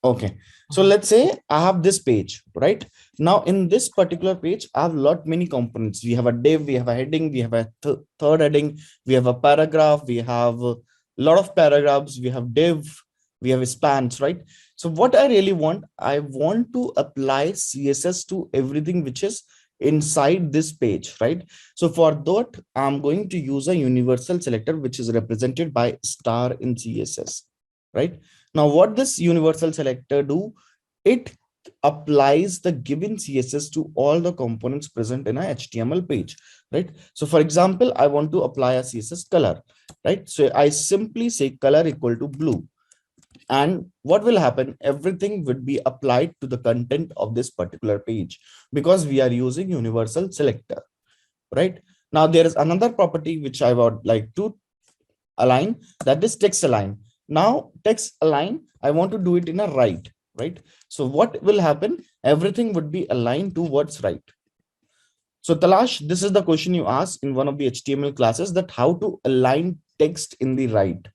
Okay, so let's say I have this page, right? Now in this particular page, I have many components. We have a div, we have a heading, we have a third heading, we have a paragraph, we have a lot of paragraphs, we have div, we have spans, right? So what I want to apply CSS to everything which is inside this page, right? So for that, I'm going to use a universal selector, which is represented by star in CSS, right? Now, what this universal selector do? It applies the given CSS to all the components present in a HTML page, right? So for example, I want to apply a CSS color, right? So I simply say color equal to blue. And what will happen? Everything would be applied to the content of this particular page because we are using universal selector, right? Now, there is another property which I would like to align, that is text align. Now text align, I want to do it in a right? So what will happen? Everything would be aligned towards right. So Talash, this is the question you asked in one of the HTML classes, that how to align text in the right?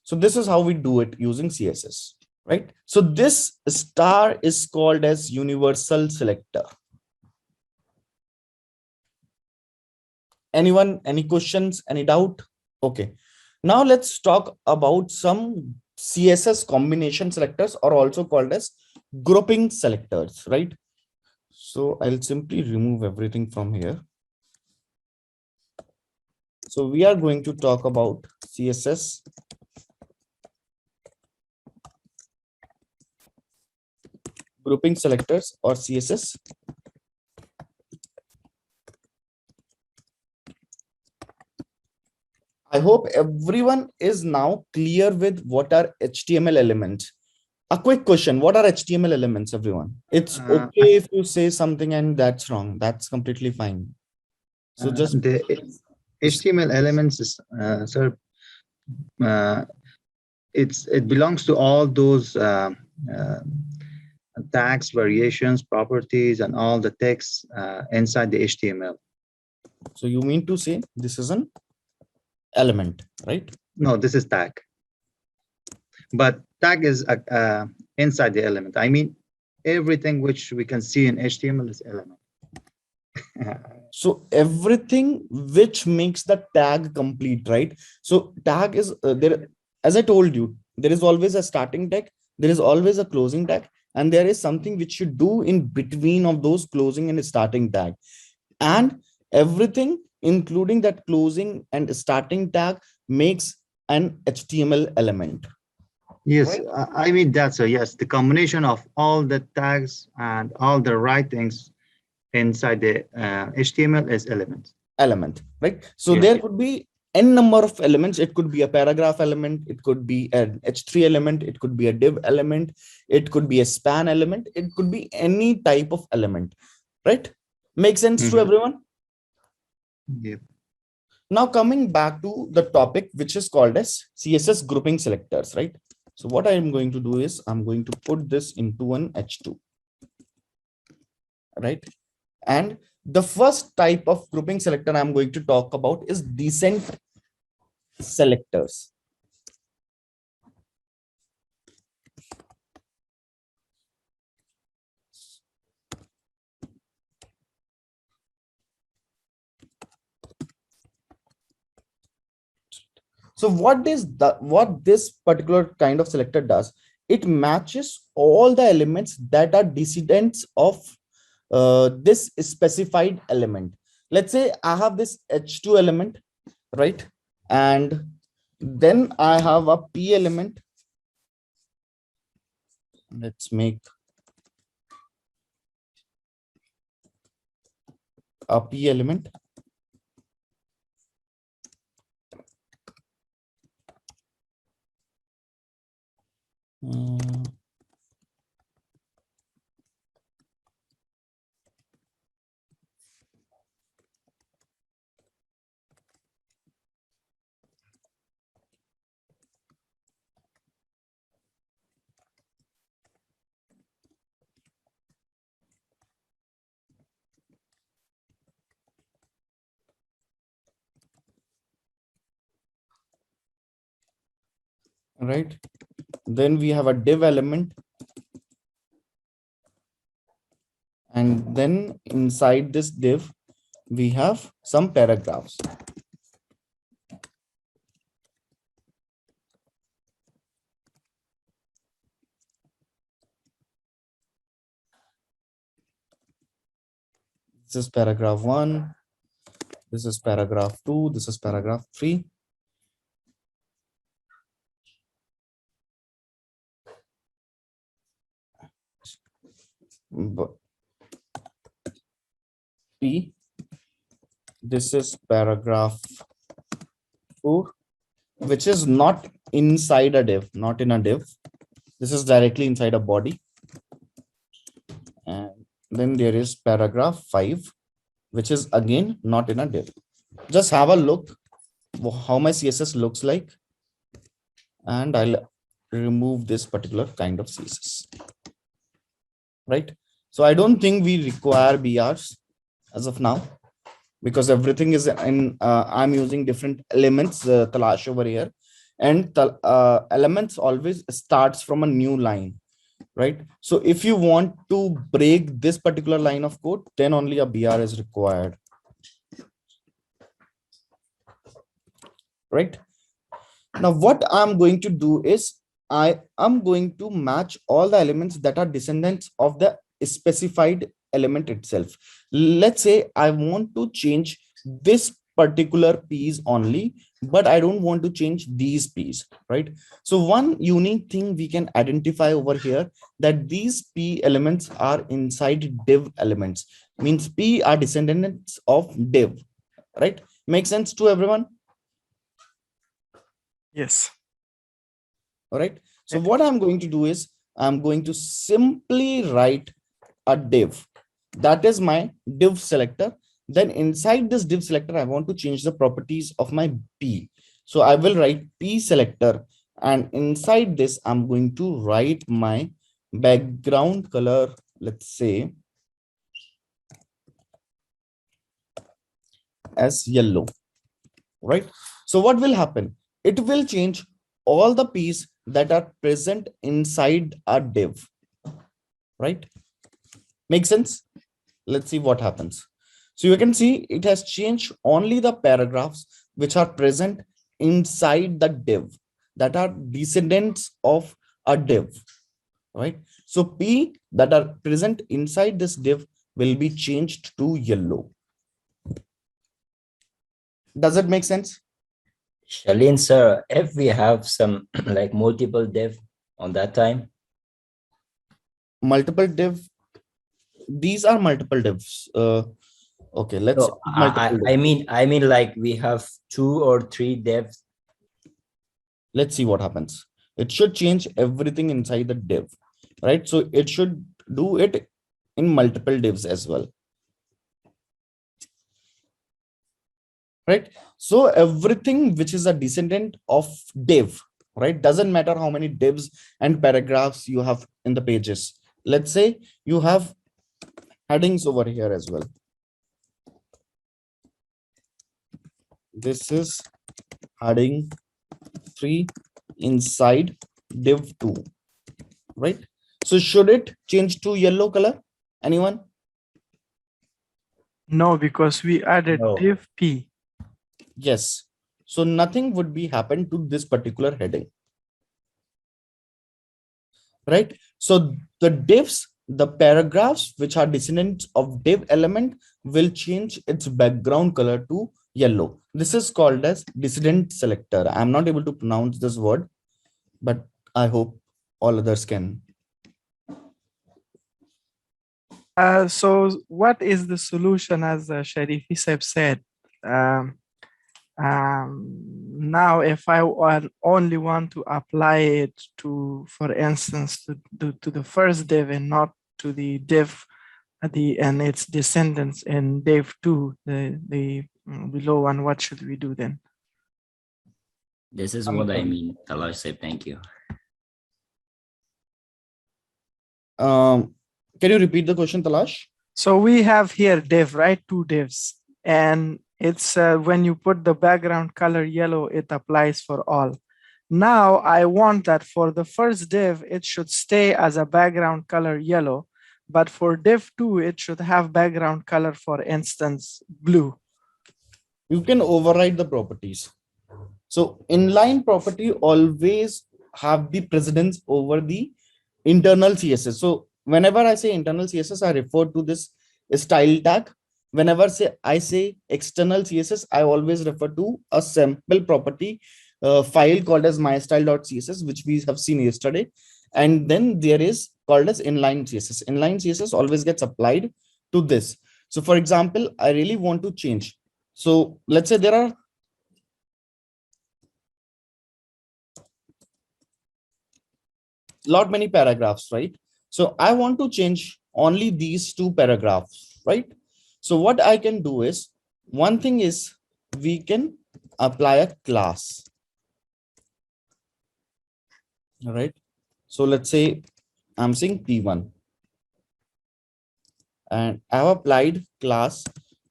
So this is how we do it using CSS, right? So this star is called as universal selector. Anyone, any questions, any doubt? Okay, now let's talk about some CSS combination selectors, or also called as grouping selectors, right? So I'll simply remove everything from here. So we are going to talk about CSS grouping selectors, or CSS. I hope everyone is now clear with what are HTML elements. A quick question: what are HTML elements, everyone? It's okay if you say something and that's wrong. That's completely fine. So just the HTML elements is uh, it belongs to all those tags, variations, properties, and all the text inside the HTML. So you mean to say this is an element, right? No, this is tag. But tag is inside the element. I mean, everything which we can see in HTML is element. So everything which makes the tag complete, right? So tag is there, as I told you, there is always a starting tag, there is always a closing tag, and there is something which you do in between of those closing and starting tag. And everything, including that closing and starting tag, makes an HTML element. Yes, I mean, that's yes, the combination of all the tags and all the writings inside the HTML is Element, right? So yeah. there could be n number of elements. It could be a paragraph element, it could be an h3 element, it could be a div element, it could be a span element, it could be any type of element, right? Makes sense to everyone? Yeah. Now coming back to the topic, which is called as CSS grouping selectors, right? So what I am going to do is I'm going to put this into an h2, right? And the first type of grouping selector I'm going to talk about is descent selectors. So what this particular kind of selector does? It matches all the elements that are descendants of this specified element. Let's say I have this h2 element, right? And then I have a p element. Let's make a p element. right? Then we have a div element, and then inside this div we have some paragraphs. This is paragraph 1, this is paragraph 2, this is paragraph 3. P, this is paragraph 4, which is not inside a div, not in a div. This is directly inside a body. And then there is paragraph 5, which is again not in a div. Just have a look how my CSS looks like, and I'll remove this particular kind of CSS. Right? So I don't think we require BRs as of now, because everything is in, I'm using different elements, Talash over here, and elements always starts from a new line, right? So if you want to break this particular line of code, then only a BR is required, right? Now what I'm going to do is I am going to match all the elements that are descendants of the specified element itself. Let's say I want to change this particular piece only, but I don't want to change these pieces, right? So one unique thing we can identify over here, that these P elements are inside div elements, means P are descendants of div, right? Makes sense to everyone? Yes. All right. So what I'm going to do is I'm going to simply write a div. That is my div selector. Then inside this div selector, I want to change the properties of my P. So I will write P selector, and inside this, I'm going to write my background color, let's say as yellow, right? So what will happen? It will change all the P's that are present inside a div, right? Make sense? Let's see what happens. So you can see it has changed only the paragraphs which are present inside the div, that are descendants of a div, right? So P that are present inside this div will be changed to yellow. Does it make sense? Shalin, sir, if we have some like multiple div on that time. Multiple div, these are multiple divs. Okay, let's No, I mean like we have 2 or 3 divs. Let's see what happens. It should change everything inside the div, right? So it should do it in multiple divs as well, right? So everything which is a descendant of div, right? Doesn't matter how many divs and paragraphs you have in the pages. Let's say you have headings over here as well. This is heading 3 inside div 2, right? So should it change to yellow color? Anyone? No, because we added No. div P. Yes. So nothing would be happen to this particular heading, right? So the divs, the paragraphs which are descendants of div element will change its background color to yellow. This is called as descendant selector. I'm not able to pronounce this word, but I hope all others can. So what is the solution, as Sharifi Saib said? Now, if I only want to apply it to, for instance, to the first div and not to the div and its descendants in div 2, the below one, what should we do then? This is what I mean. Talash said, thank you. Can you repeat the question, Talash? So we have here div, right? 2 divs, and it's when you put the background color yellow, it applies for all. Now I want that for the first div, it should stay as a background color yellow, but for div 2, it should have background color, for instance, blue. You can override the properties. So inline property always have the precedence over the internal CSS. So whenever I say internal CSS, I refer to this style tag. Whenever I say external CSS, I always refer to a sample property file called as mystyle.css, which we have seen yesterday. And then there is called as inline CSS. Inline CSS always gets applied to this. So for example, I really want to change. So let's say there are lot many paragraphs, right? So I want to change only these two paragraphs, right? So what I can do is, one thing is we can apply a class. All right. So let's say I'm saying P1 and I've applied class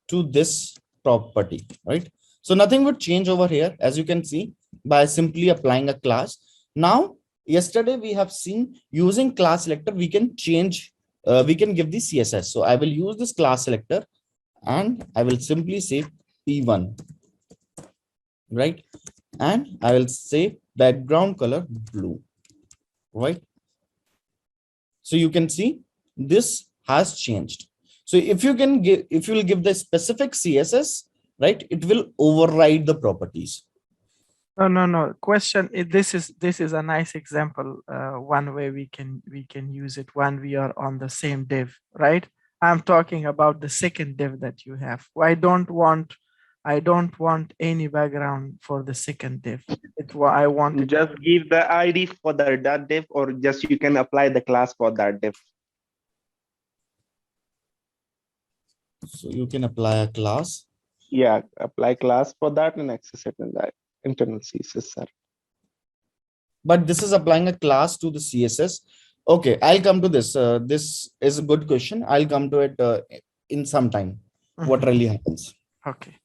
to this property, right? So nothing would change over here, as you can see, by simply applying a class. Now, yesterday we have seen using class selector, we can change, we can give the CSS. So I will use this class selector and I will simply say P1, right? And I will say background color blue, right? So you can see this has changed. So if you can give, if you will give the specific CSS, right, it will override the properties. No. Question. This is a nice example. One way we can use it when we are on the same div, right? I'm talking about the second div that you have. I don't want any background for the second div. I want it. Just give the ID for that div, or just you can apply the class for that div. So you can apply a class. Yeah, apply class for that and access it in that internal CSS, sir. But this is applying a class to the CSS. Okay, I'll come to this. This is a good question. I'll come to it in some time. What really happens? Okay.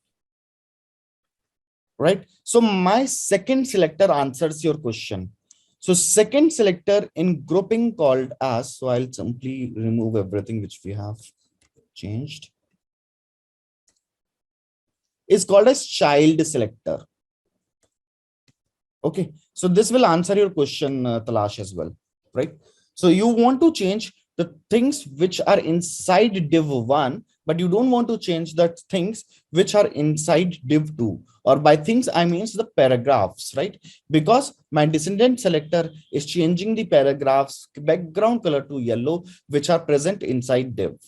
Right. So my second selector answers your question. So second selector in grouping called as, so I'll simply remove everything which we have changed, is called as child selector. Okay, so this will answer your question, Talash, as well, right? So you want to change the things which are inside div 1, but you don't want to change the things which are inside div 2. Or by things, I mean the paragraphs, right? Because my descendant selector is changing the paragraphs background color to yellow, which are present inside div,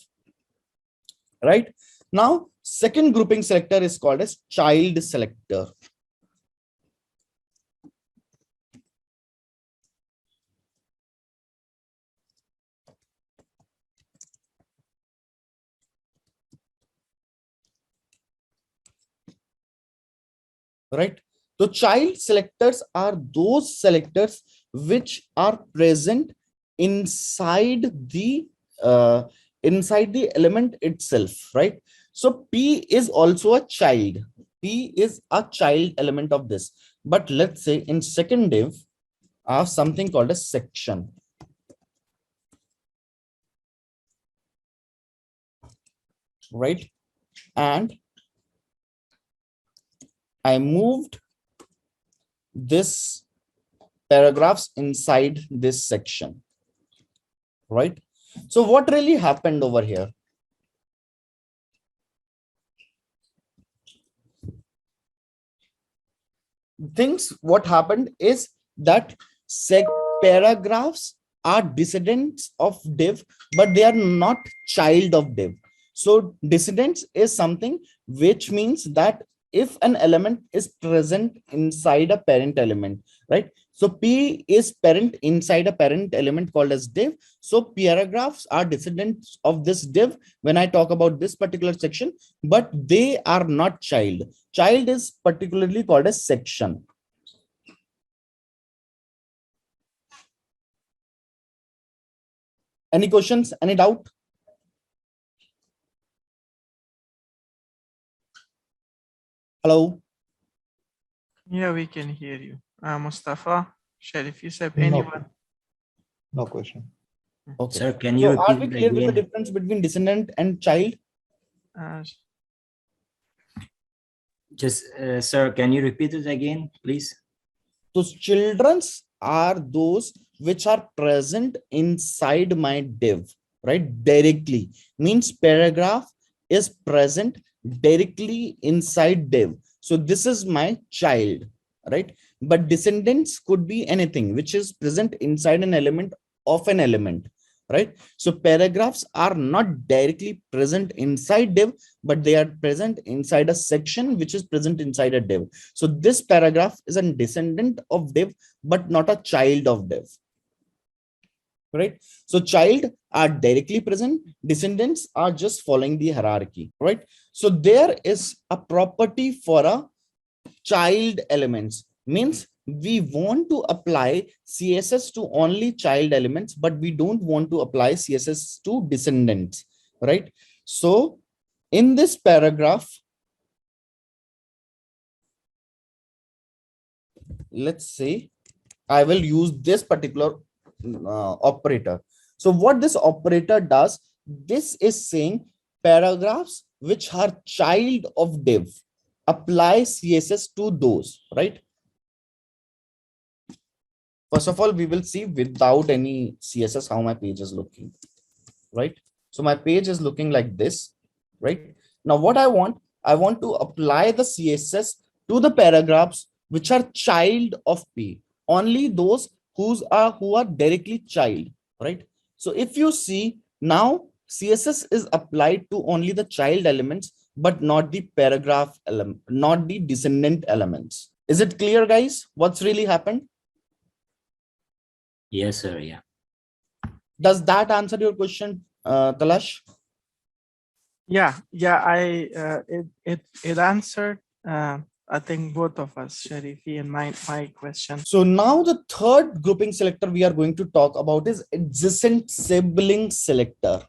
right? Now, second grouping selector is called as child selector. Right? So child selectors are those selectors which are present inside the element itself, right? So P is also a child. P is a child element of this. But let's say in second div, I have something called a section. Right? And I moved this paragraphs inside this section, right? So what really happened over here? What happened is that paragraphs are descendants of div, but they are not child of div. So descendants is something which means that if an element is present inside a parent element, right? So P is parent inside a parent element called as div. So paragraphs are descendants of this div when I talk about this particular section, but they are not child. Child is particularly called as section. Any questions? Any doubt? Hello? Yeah, we can hear you. Mustafa, Sharif Yusuf, No, anyone? no question. Okay. Sir, can you So are repeat we it clear with the again? difference between descendant and child? Uh, Just, sir, can you repeat it again, please? Those childrens are those which are present inside my div, right? Directly means paragraph is present directly inside div. So this is my child, right? But descendants could be anything which is present inside an element of an element, right? So paragraphs are not directly present inside div, but they are present inside a section which is present inside a div. So this paragraph is a descendant of div, but not a child of div, right? So child are directly present, descendants are just following the hierarchy, right? So there is a property for a child elements, means we want to apply CSS to only child elements, but we don't want to apply CSS to descendants, right? So in this paragraph, let's say I will use this particular operator. So what this operator does, this is saying paragraphs which are child of div, apply CSS to those, right? First of all, we will see without any CSS how my page is looking, right? So my page is looking like this, right? Now what I want to apply the CSS to the paragraphs which are child of P, only those who are directly child, right? So if you see now, CSS is applied to only the child elements, but not the paragraph element, not the descendant elements. Is it clear, guys? What's really happened? Yes, sir. Yeah. Does that answer your question, Kalash? yeah, it answered. I think both of us, Sharifi and my question. So now the third grouping selector we are going to talk about is adjacent sibling selector.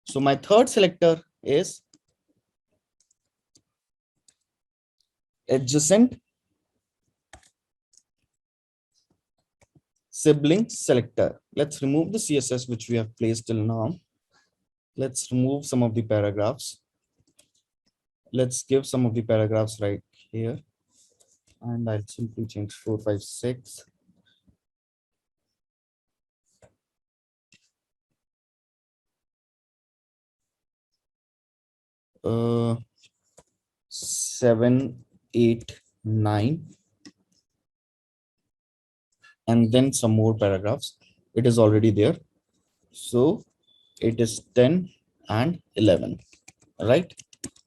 So my third selector is adjacent sibling selector. Let's remove the CSS which we have placed till now. Let's remove some of the paragraphs. Let's give some of the paragraphs right here. And I'll simply change 4, 5, 6. Uh, 7, 8, 9. And then some more paragraphs. It is already there. So it is 10 and 11, right?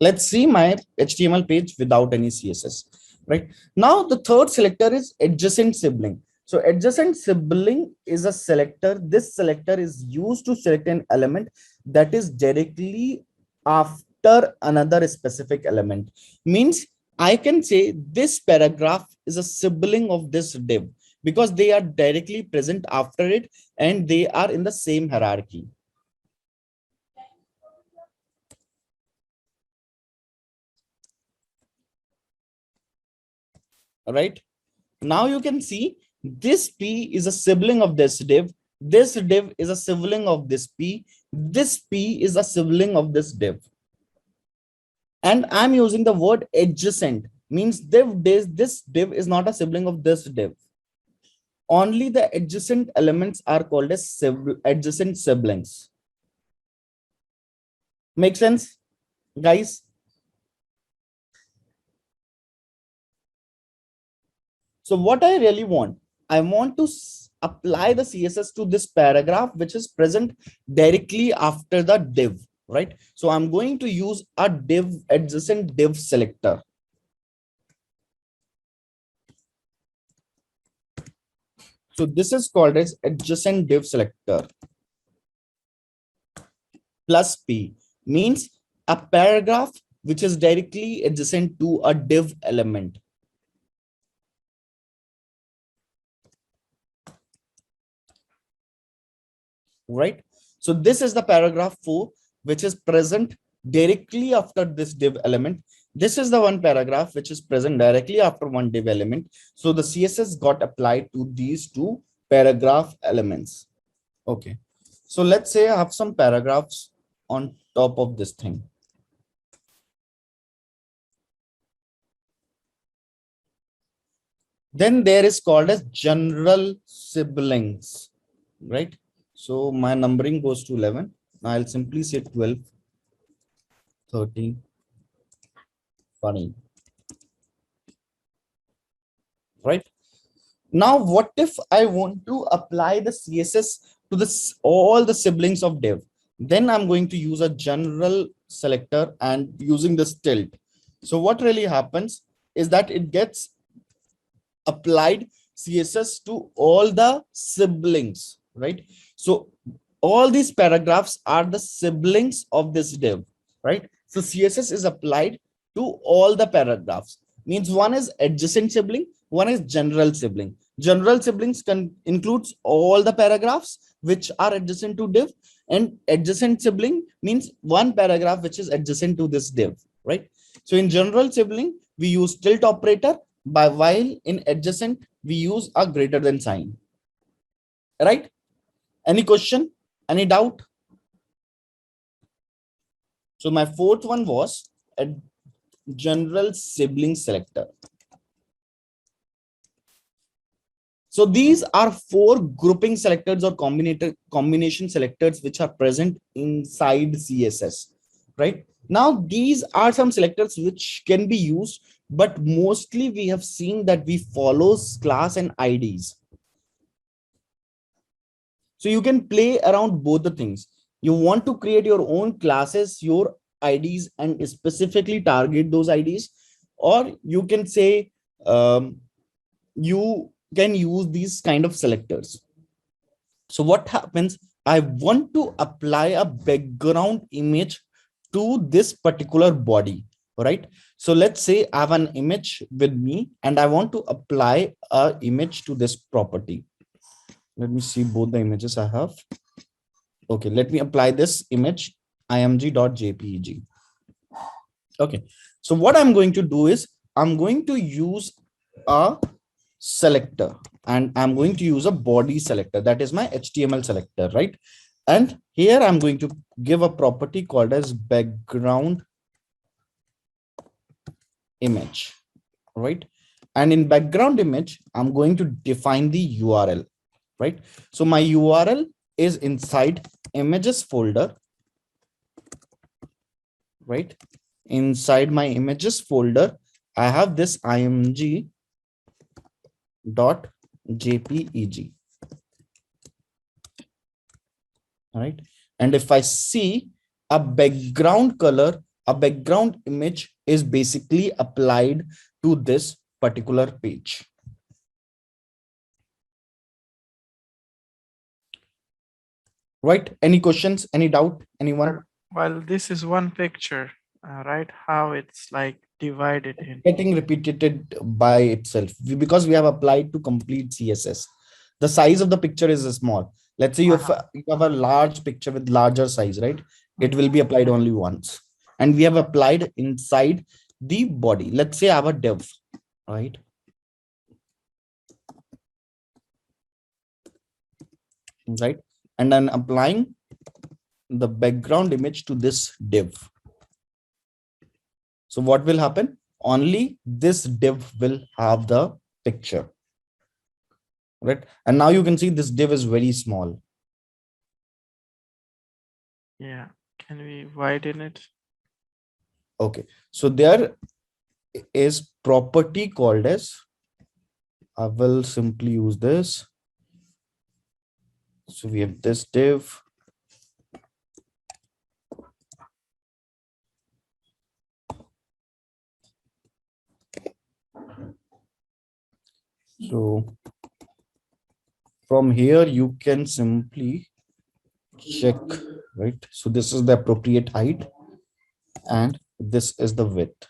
Let's see my HTML page without any CSS, right? Now the third selector is adjacent sibling. So adjacent sibling is a selector. This selector is used to select an element that is directly after another specific element. Means I can say this paragraph is a sibling of this div because they are directly present after it and they are in the same hierarchy. Right? Now you can see this P is a sibling of this div. This div is a sibling of this P. This P is a sibling of this div. And I'm using the word adjacent, means this div is not a sibling of this div. Only the adjacent elements are called as adjacent siblings. Make sense, guys? So what I really want, I want to apply the CSS to this paragraph, which is present directly after the div, right? So I'm going to use a div adjacent div selector. So this is called as adjacent div selector. Plus P means a paragraph which is directly adjacent to a div element. Right? So this is the paragraph 4, which is present directly after this div element. This is the one paragraph which is present directly after one div element. So the CSS got applied to these two paragraph elements. Okay. So let's say I have some paragraphs on top of this thing. Then there is called as general siblings, right? So my numbering goes to 11. Now I'll simply say 12, 13, 14, right? Now, what if I want to apply the CSS to this all the siblings of div? Then I'm going to use a general selector and using this tilt. So what really happens is that it gets applied CSS to all the siblings, right? So all these paragraphs are the siblings of this div, right? So CSS is applied to all the paragraphs. Means one is adjacent sibling, one is general sibling. General siblings includes all the paragraphs which are adjacent to div, and adjacent sibling means one paragraph which is adjacent to this div, right? So in general sibling, we use tilt operator, while in adjacent, we use a greater than sign, right? Any question? Any doubt? So my fourth one was a general sibling selector. So these are four grouping selectors or combination selectors which are present inside CSS, right? Now, these are some selectors which can be used, but mostly we have seen that we follow class and IDs. So you can play around both the things. You want to create your own classes, your IDs, and specifically target those IDs, or you can say you can use these kind of selectors. So what happens? I want to apply a background image to this particular body, right? So let's say I have an image with me and I want to apply a image to this property. Let me see both the images I have. Okay, let me apply this image img.jpeg. Okay, so what I'm going to do is I'm going to use a selector and I'm going to use a body selector. That is my HTML selector, right? And here I'm going to give a property called as background image, right? And in background image, I'm going to define the URL, right? So my URL is inside images folder, right? Inside my images folder, I have this img.jpeg, right? And if I see a background color, a background image is basically applied to this particular page. Right? Any questions? Any doubt? Anyone? Well, this is one picture, right? How it's like divided in. Getting repeated by itself because we have applied to complete CSS. The size of the picture is small. Let's say you have a large picture with larger size, right? It will be applied only once. And we have applied inside the body. Let's say I have a div, right? Right. And then applying the background image to this div. So what will happen? Only this div will have the picture, right? And now you can see this div is very small. Yeah, can we widen it? Okay, so there is property called as, I will simply use this. So we have this div. So from here, you can simply check, right? So this is the appropriate height and this is the width,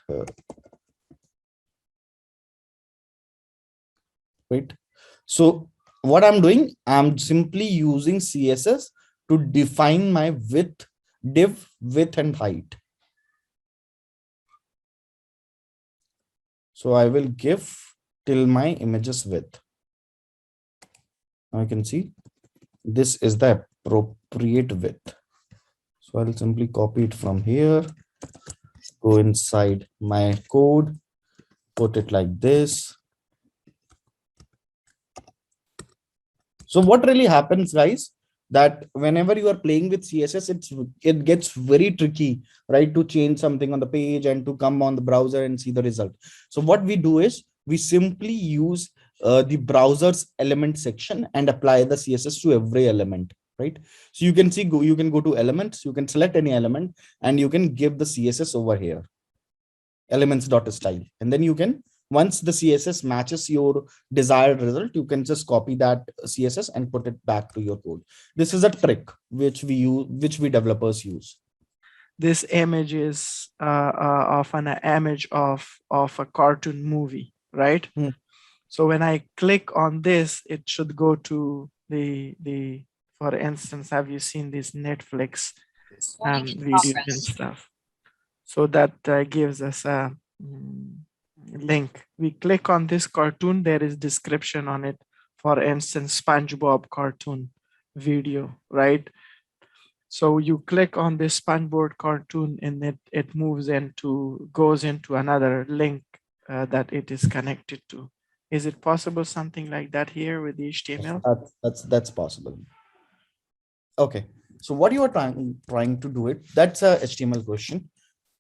right? So what I'm doing, I'm simply using CSS to define my width, div, width and height. So I will give till my images width. Now you can see this is the appropriate width. So I'll simply copy it from here, go inside my code, put it like this. So what really happens, guys, that whenever you are playing with CSS, it gets very tricky, right? To change something on the page and to come on the browser and see the result. So what we do is we simply use the browser's element section and apply the CSS to every element, right? So you can see, you can go to elements, you can select any element and you can give the CSS over here, elements.style. And then you can, once the CSS matches your desired result, you can just copy that CSS and put it back to your code. This is a trick which we use, which we developers use. This image is of an image of a cartoon movie, right? Hmm. So when I click on this, it should go to the for instance, have you seen this Netflix videos and stuff? So that gives us a link. We click on this cartoon, there is description on it. For instance, SpongeBob cartoon video, right? So you click on this SpongeBob cartoon and it moves into, goes into another link that it is connected to. Is it possible something like that here with the HTML? That's possible. Okay. So what you are trying to do it, that's a HTML question.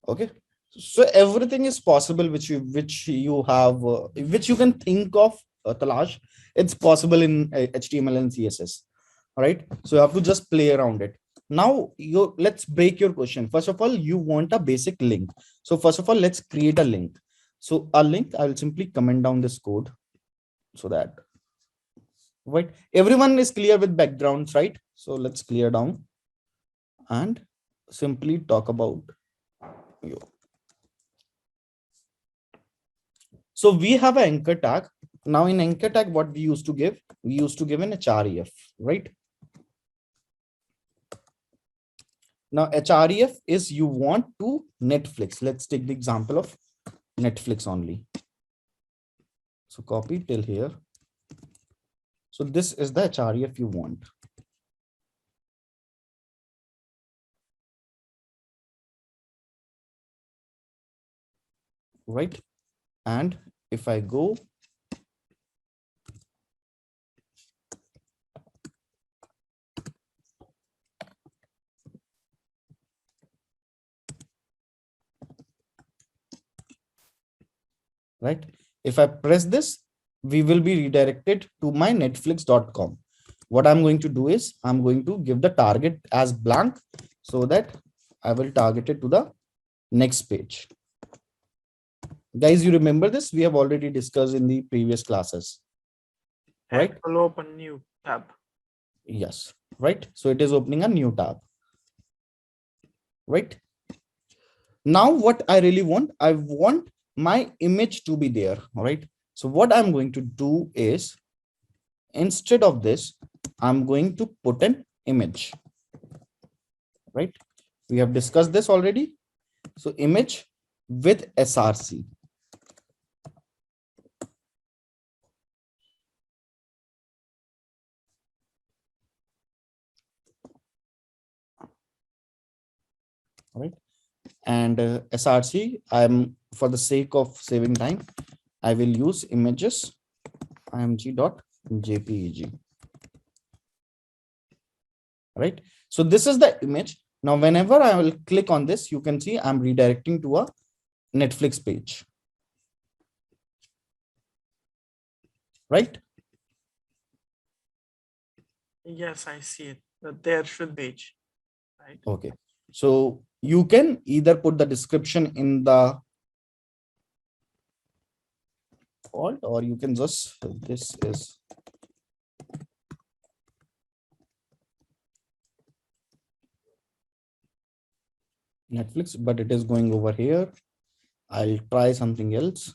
Okay. So everything is possible which you have, which you can think of, Talash. It's possible in HTML and CSS. All right. So you have to just play around it. Now let's break your question. First of all, you want a basic link. So first of all, let's create a link. So a link, I will simply comment down this code so that, right, everyone is clear with backgrounds, right? So let's clear down and simply talk about you. So we have an anchor tag. Now in anchor tag, what we used to give? We used to give an href, right? Now href is you want to Netflix. Let's take the example of Netflix only. So copy till here. So this is the href you want. Right? And if I go right, if I press this, we will be redirected to my netflix.com. What I'm going to do is I'm going to give the target as blank so that I will target it to the next page. Guys, you remember this? We have already discussed in the previous classes, right? It will open new tab. Yes, right. So it is opening a new tab, right? Now what I really want, I want my image to be there, all right? So what I'm going to do is, instead of this, I'm going to put an image, right? We have discussed this already. So image with src. All right. And src, I'm, for the sake of saving time, I will use images img.jpeg. Right. So this is the image. Now, whenever I will click on this, you can see I'm redirecting to a Netflix page. Right. Yes, I see it. But there should be, right? Okay. So you can either put the description in the alt, or you can just, this is Netflix, but it is going over here. I'll try something else.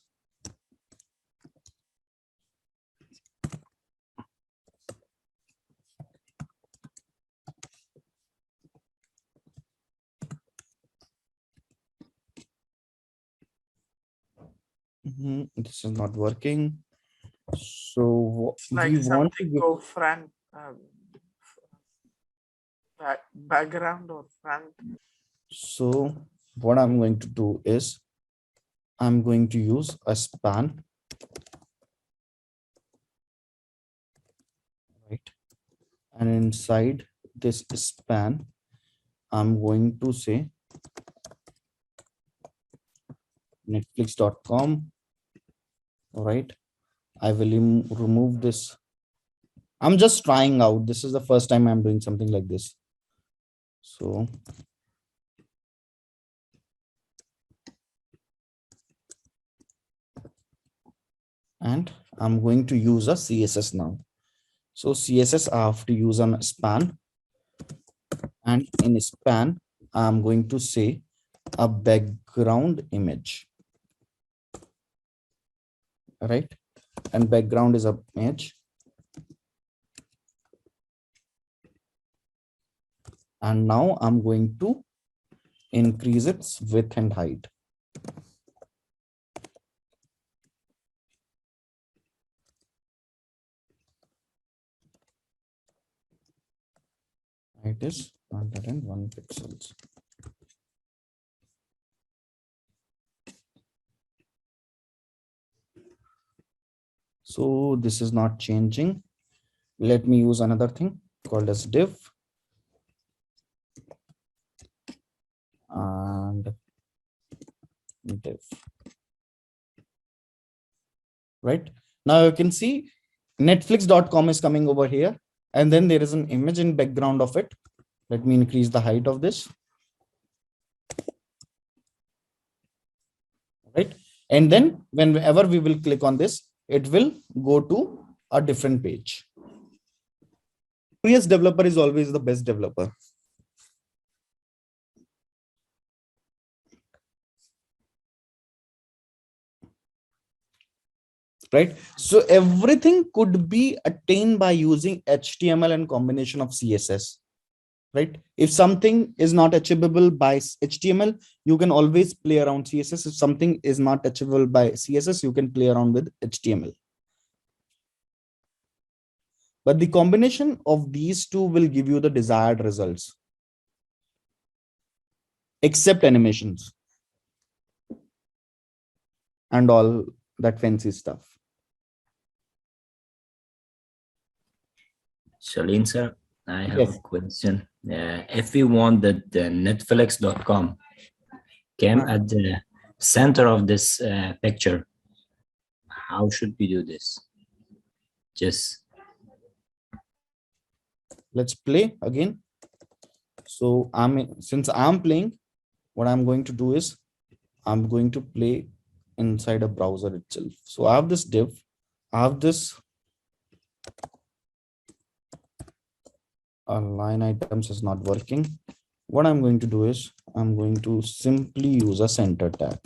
This is not working. So It's like we want to something give, go front, background or front. so what I'm going to do is I'm going to use a span, right? And inside this span, I'm going to say netflix.com, right? I will remove this. I'm just trying out. This is the first time I'm doing something like this. So and I'm going to use a CSS now. So CSS I have to use a span, and in span I'm going to say a background image, right? And background is a image, and now I'm going to increase its width and height. It is 101 pixels. So this is not changing. Let me use another thing called as div, and div. Right now you can see netflix.com is coming over here, and then there is an image in background of it. Let me increase the height of this, right? And then whenever we will click on this, it will go to a different page. Curious developer is always the best developer. Right? So everything could be attained by using HTML and combination of CSS. Right? If something is not achievable by HTML, you can always play around CSS. If something is not achievable by CSS, you can play around with HTML. But the combination of these two will give you the desired results, except animations and all that fancy stuff. Shalin sir, I have Yes. a question. If we want that Netflix.com came at the center of this picture, how should we do this? Just Let's play again. So since I'm playing, what I'm going to do is I'm going to play inside a browser itself. So I have this div, I have this line items is not working. What I'm going to do is I'm going to simply use a center tag.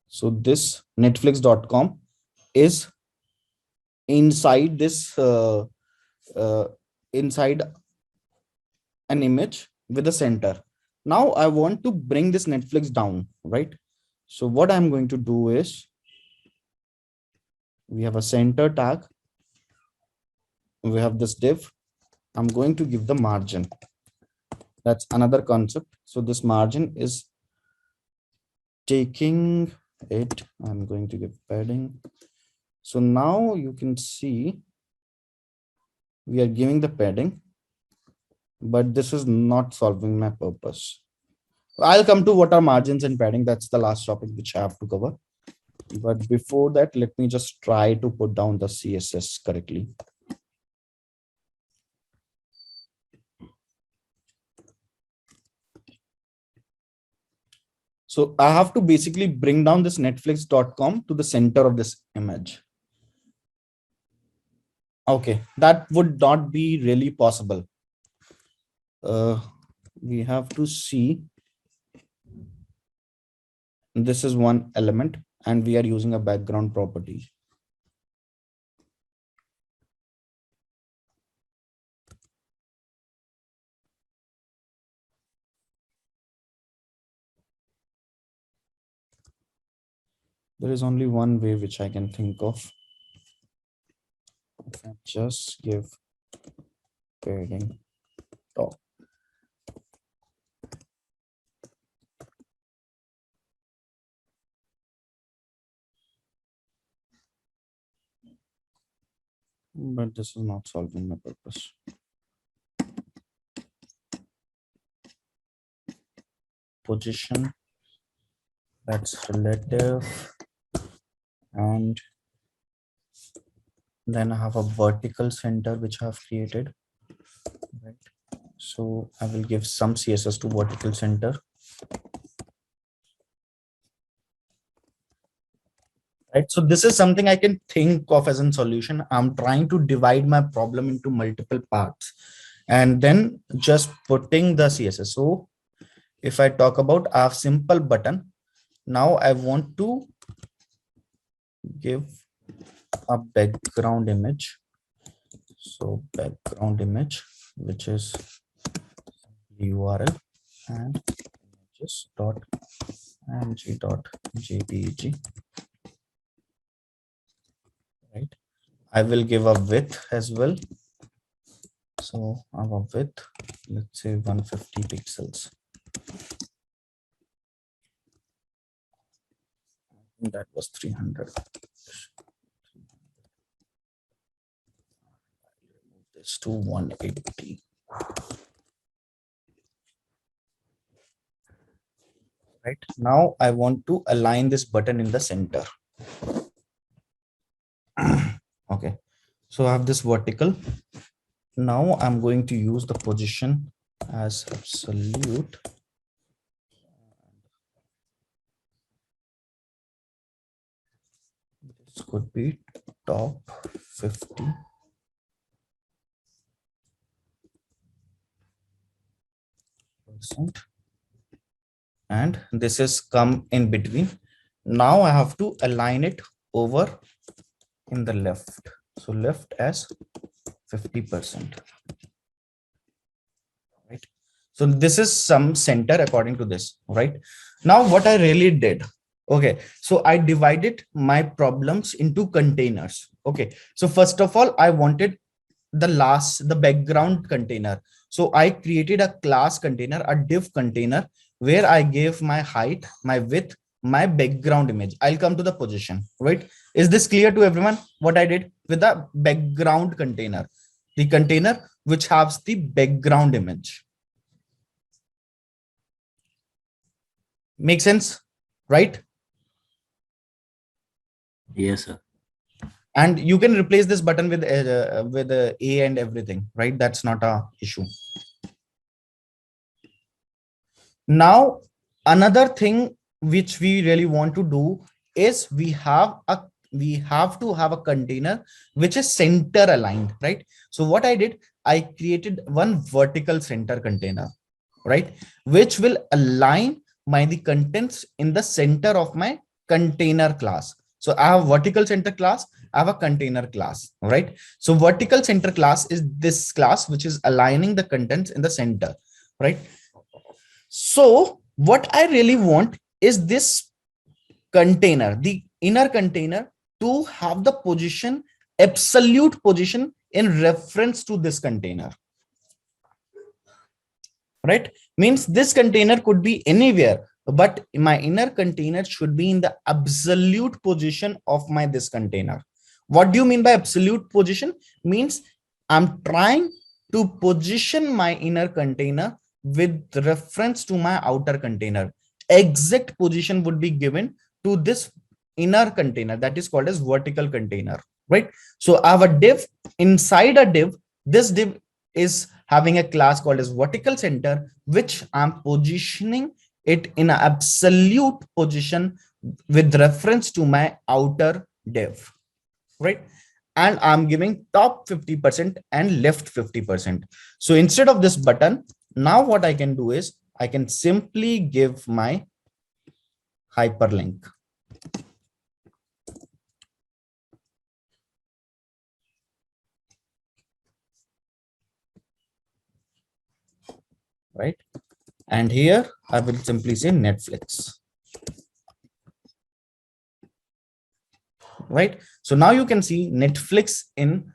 So this netflix.com is inside this inside an image with a center. Now I want to bring this Netflix down, right? So what I'm going to do is we have a center tag. We have this div. I'm going to give the margin. That's another concept. So this margin is taking it. I'm going to give padding. So now you can see we are giving the padding, but this is not solving my purpose. I'll come to what are margins and padding. That's the last topic which I have to cover. But before that, let me just try to put down the CSS correctly. So I have to basically bring down this netflix.com to the center of this image. Okay, that would not be really possible. We have to see this is one element and we are using a background property. There is only one way which I can think of. If I just give padding top. But this is not solving my purpose. Position, that's relative, and then I have a vertical center which I have created, right? So I will give some CSS to vertical center. Right, so this is something I can think of as a solution. I'm trying to divide my problem into multiple parts and then just putting the CSS. So if I talk about a simple button, now I want to give a background image. So background image, which is URL and images dot mg dot jpeg. Right, I will give a width as well. So our width, let's say 150 pixels. That was 300. This to 180. Right, now I want to align this button in the center. Okay, so I have this vertical. Now I'm going to use the position as absolute. This could be top 50. And this is come in between. Now I have to align it over in the left. So left as 50%. Right. So this is some center according to this, right? Now what I really did. Okay, so I divided my problems into containers. Okay, so first of all, I wanted the background container. So I created a class container, a div container, where I gave my height, my width, my background image. I'll come to the position, right? Is this clear to everyone what I did with the background container? The container which has the background image. Make sense, right? Yes, sir. And you can replace this button with A and everything, right? That's not a issue. Now, another thing which we really want to do is we have to have a container which is center aligned, right? So what I did, I created one vertical center container, right, which will align the contents in the center of my container class. So I have vertical center class, I have a container class, right? So vertical center class is this class which is aligning the contents in the center, right? So what I really want is this container, the inner container, to have the position, absolute position in reference to this container. Right? Means this container could be anywhere, but my inner container should be in the absolute position of this container. What do you mean by absolute position? Means I'm trying to position my inner container with reference to my outer container. Exact position would be given to this inner container, that is called as vertical container, right? So I have a div. Inside a div, this div is having a class called as vertical center, which I'm positioning it in an absolute position with reference to my outer div, right? And I'm giving top 50% and left 50%. So instead of this button, now what I can do is I can simply give my hyperlink. Right? And here I will simply say Netflix. right? So now you can see Netflix in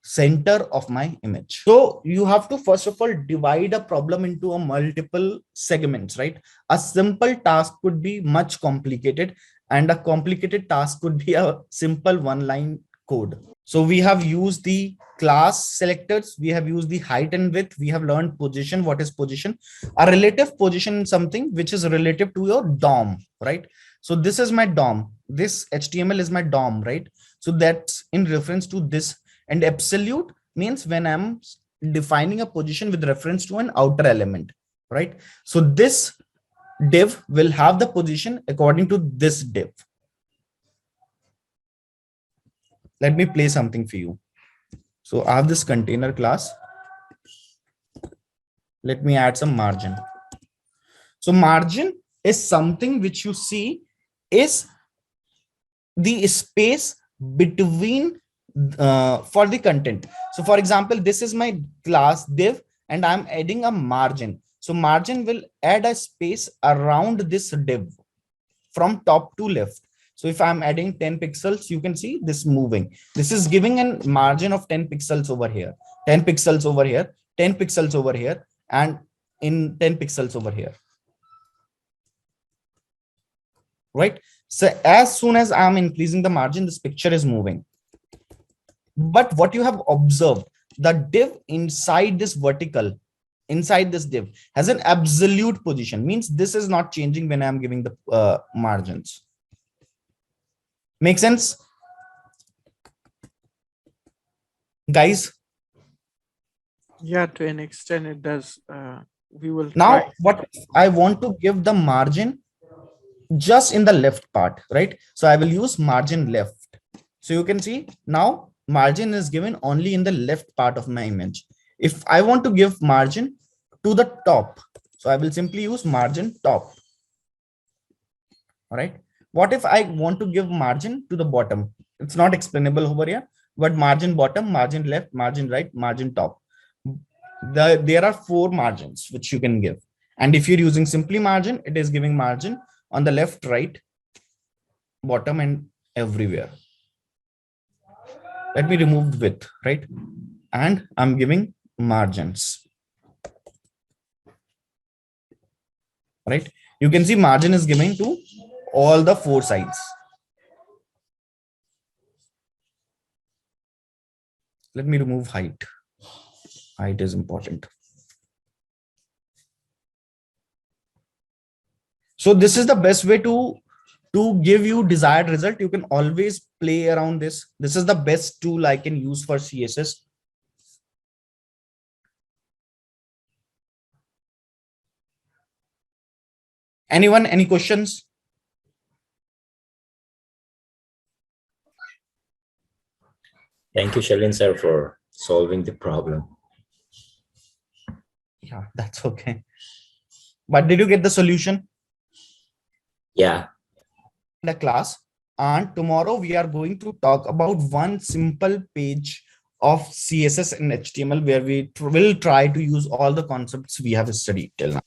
center of my image. So you have to first of all divide a problem into a multiple segments, right? A simple task could be much complicated, and a complicated task could be a simple one-line code. So we have used the class selectors, we have used the height and width, we have learned position. What is position? A relative position in something which is relative to your DOM, right? So this is my DOM, this HTML is my DOM, right? So that's in reference to this. And absolute means when I'm defining a position with reference to an outer element, right? So this div will have the position according to this div. Let me play something for you. So I have this container class. Let me add some margin. So margin is something which you see is the space between for the content. So for example, this is my class div and I'm adding a margin. So margin will add a space around this div from top to left. So if I'm adding 10 pixels, you can see this moving. This is giving a margin of 10 pixels over here, 10 pixels over here, 10 pixels over here, and in 10 pixels over here. Right? So as soon as I'm increasing the margin, this picture is moving. But what you have observed, the div inside this vertical, inside this div has an absolute position, means this is not changing when I'm giving the margins. Make sense? Guys? Yeah, to an extent it does. We will now what I want to give the margin just in the left part, right? So I will use margin left. So you can see now margin is given only in the left part of my image. If I want to give margin to the top, so I will simply use margin top. All right. What if I want to give margin to the bottom? It's not explainable over here, but margin bottom, margin left, margin right, margin top. There are 4 margins which you can give. And if you're using simply margin, it is giving margin on the left, right, bottom, and everywhere. Let me remove width, right? And I'm giving margins. Right? You can see margin is given to all the 4 sides. Let me remove height. Height is important. So this is the best way to give you desired result. You can always play around this. This is the best tool I can use for CSS. Anyone, any questions? Thank you, Shalin sir, for solving the problem. Yeah, that's okay. But did you get the solution? Yeah. The class, and tomorrow we are going to talk about one simple page of CSS and HTML where we will try to use all the concepts we have studied till now.